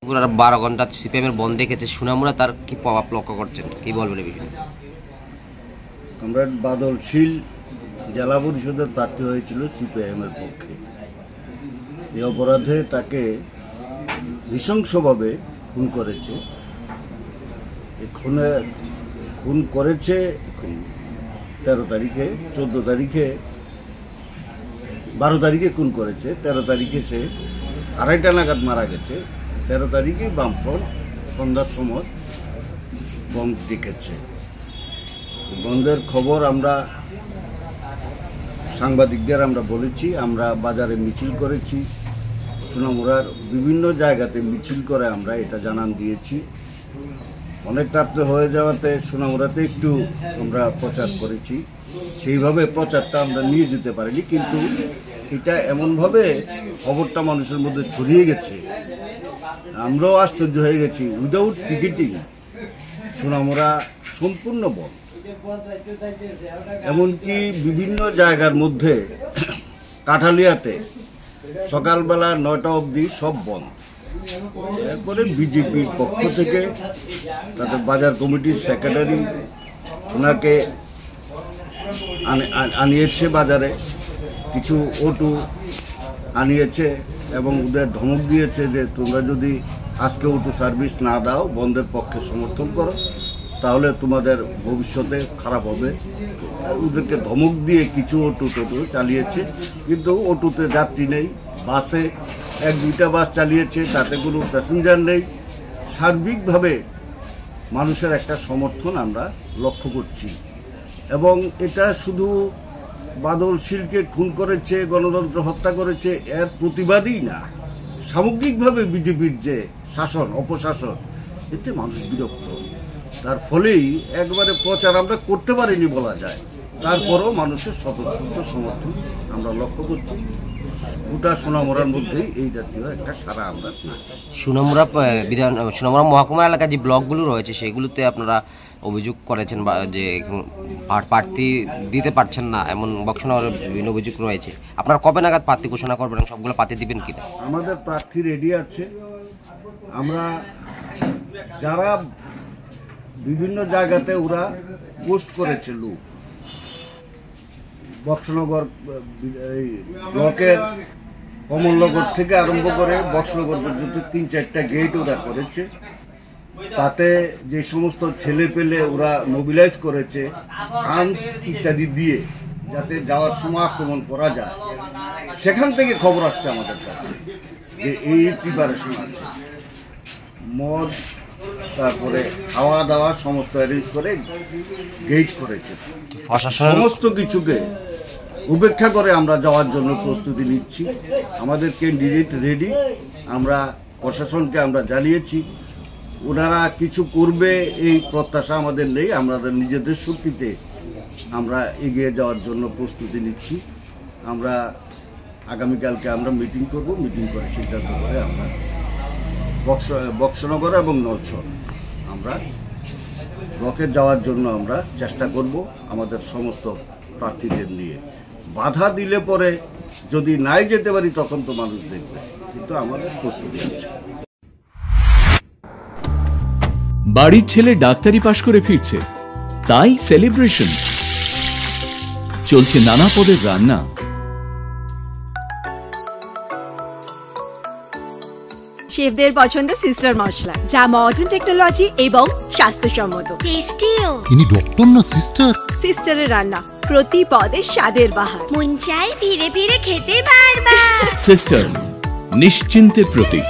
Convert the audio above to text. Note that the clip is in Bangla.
পুরো 12 ঘন্টা সিপিএমের বন্ধ রেখেছে সোনামুড়া, তার কি প্রভাব লক্ষ্য করছেন, কি বলবেন এই বিষয়ে? কমরেড বাদল শীল জেলা পরিষদের প্রার্থী হয়েছিল সিপিএমের পক্ষে। এই অপরাধে তাকে নৃশংসভাবে খুন করেছে। খুন করেছে 13 তারিখে, 14 তারিখে, 12 তারিখে খুন করেছে। 13 তারিখে সে 2:30 নাগাদ মারা গেছে। 13 তারিখে বামফ্রন্ট সন্ধ্যার সময় বন্ধ ডেকেছে। বন্ধের খবর আমরা সাংবাদিকদের আমরা বলেছি, আমরা বাজারে মিছিল করেছি, সোনামুড়ার বিভিন্ন জায়গাতে মিছিল করে আমরা এটা জানান দিয়েছি। অনেক রাত্রে হয়ে যাওয়াতে সোনামুড়াতে একটু আমরা প্রচার করেছি, সেইভাবে প্রচারটা আমরা নিয়ে যেতে পারিনি, কিন্তু এটা এমনভাবে খবরটা মানুষের মধ্যে ছড়িয়ে গেছে, আমরাও আশ্চর্য হয়ে গেছি। উইদাউট টিকিটিং সোনামুড়া সম্পূর্ণ বন্ধ, এমনকি বিভিন্ন জায়গার মধ্যে কাঠালিয়াতে সকালবেলা 9টা অবধি সব বন্ধ। এরপরে বিজেপির পক্ষ থেকে তাদের বাজার কমিটির সেক্রেটারি ওনাকে আনিয়েছে, বাজারে কিছু অটো আনিয়েছে এবং ওদের ধমক দিয়েছে যে তোমরা যদি আজকে অটো সার্ভিস না দাও, বন্ধের পক্ষে সমর্থন করো, তাহলে তোমাদের ভবিষ্যতে খারাপ হবে। ওদেরকে ধমক দিয়ে কিছু অটো চালিয়েছে, কিন্তু অটোতে যাত্রী নেই। বাসে 1-2টা বাস চালিয়েছে, তাতে কোনো প্যাসেঞ্জার নেই। সার্বিকভাবে মানুষের একটা সমর্থন আমরা লক্ষ্য করছি, এবং এটা শুধু বাদল শীলকে খুন করেছে, গণতন্ত্র হত্যা করেছে এর প্রতিবাদই না, সামগ্রিকভাবে বিজেপির যে শাসন, অপশাসন, এতে মানুষ বিরক্ত। তার ফলেই একবারে প্রচার আমরা করতে পারিনি বলা যায়, তারপরও মানুষের স্বতঃস্ফূর্ত সমর্থন আমরা লক্ষ্য করছি। গোটা সোনামুড়ার মধ্যেই এই জাতীয় একটা সারা আমরা পেয়েছি। সোনামুড়া মহকুমা এলাকায় যে ব্লকগুলো রয়েছে সেগুলোতে আপনারা অভিযোগ করেছেন যে প্রার্থী দিতে পারছেন না, এমন বক্সনগরের বিভিন্ন অভিযোগ রয়েছে। আপনারা কবে নাগাদ প্রার্থী ঘোষণা করবেন, সবগুলো প্রার্থী দিবেন কিনা? আমাদের প্রার্থী রেডি আছে। আমরা যারা বিভিন্ন জায়গাতে ওরা পোস্ট করেছে, লোক বক্সনগর ব্লকের কমলনগর থেকে আরম্ভ করে বক্সনগর পর্যন্ত 3-4টা গেট ওরা করেছে। তাতে যে সমস্ত ছেলে পেলে ওরা মোবিলাইজ করেছে আর্মস ইত্যাদি দিয়ে, যাতে যাওয়ার সময় আক্রমণ করা যায়, সেখান থেকে খবর আসছে আমাদের কাছে যে এই প্রিপারেশন আছে। মদ, তারপরে খাওয়া দাওয়া সমস্ত অ্যারেঞ্জ করে গেট করেছে। সমস্ত কিছুকে উপেক্ষা করে আমরা যাওয়ার জন্য প্রস্তুতি নিচ্ছি। আমাদের ক্যান্ডিডেট রেডি। আমরা প্রশাসনকে আমরা জানিয়েছি, ওনারা কিছু করবে এই প্রত্যাশা আমাদের নেই। আমাদের নিজেদের শক্তিতে আমরা এগিয়ে যাওয়ার জন্য প্রস্তুতি নিচ্ছি। আমরা আগামীকালকে আমরা মিটিং করব, মিটিং করে সিদ্ধান্ত করে আমরা বক্সনগর এবং নলছর আমরা ব্লকে যাওয়ার জন্য আমরা চেষ্টা করব আমাদের সমস্ত প্রার্থীদের নিয়ে। বাধা দিলে পরে যদি নাই যেতে পারি তখন তো মানুষ দেখবে, কিন্তু আমাদের প্রস্তুতি আছে। বাড়ির ছেলে ডাক্তারি পাশ করে ফিরছে, তাই সেলিব্রেশন চলছে। নানা পদের রান্না, শেফদের পছন্দ সিস্টার মশলা, যা মডার্ন টেকনোলজি এবং স্বাস্থ্যসম্মত। টেস্টিও। ইনি ডক্টর না সিস্টার? সিস্টারের রান্না প্রতি পদে স্বাদের বাহার। মন চাই ফিরে ফিরে খেতে পারবা। সিস্টার নিশ্চিন্তের প্রতীক।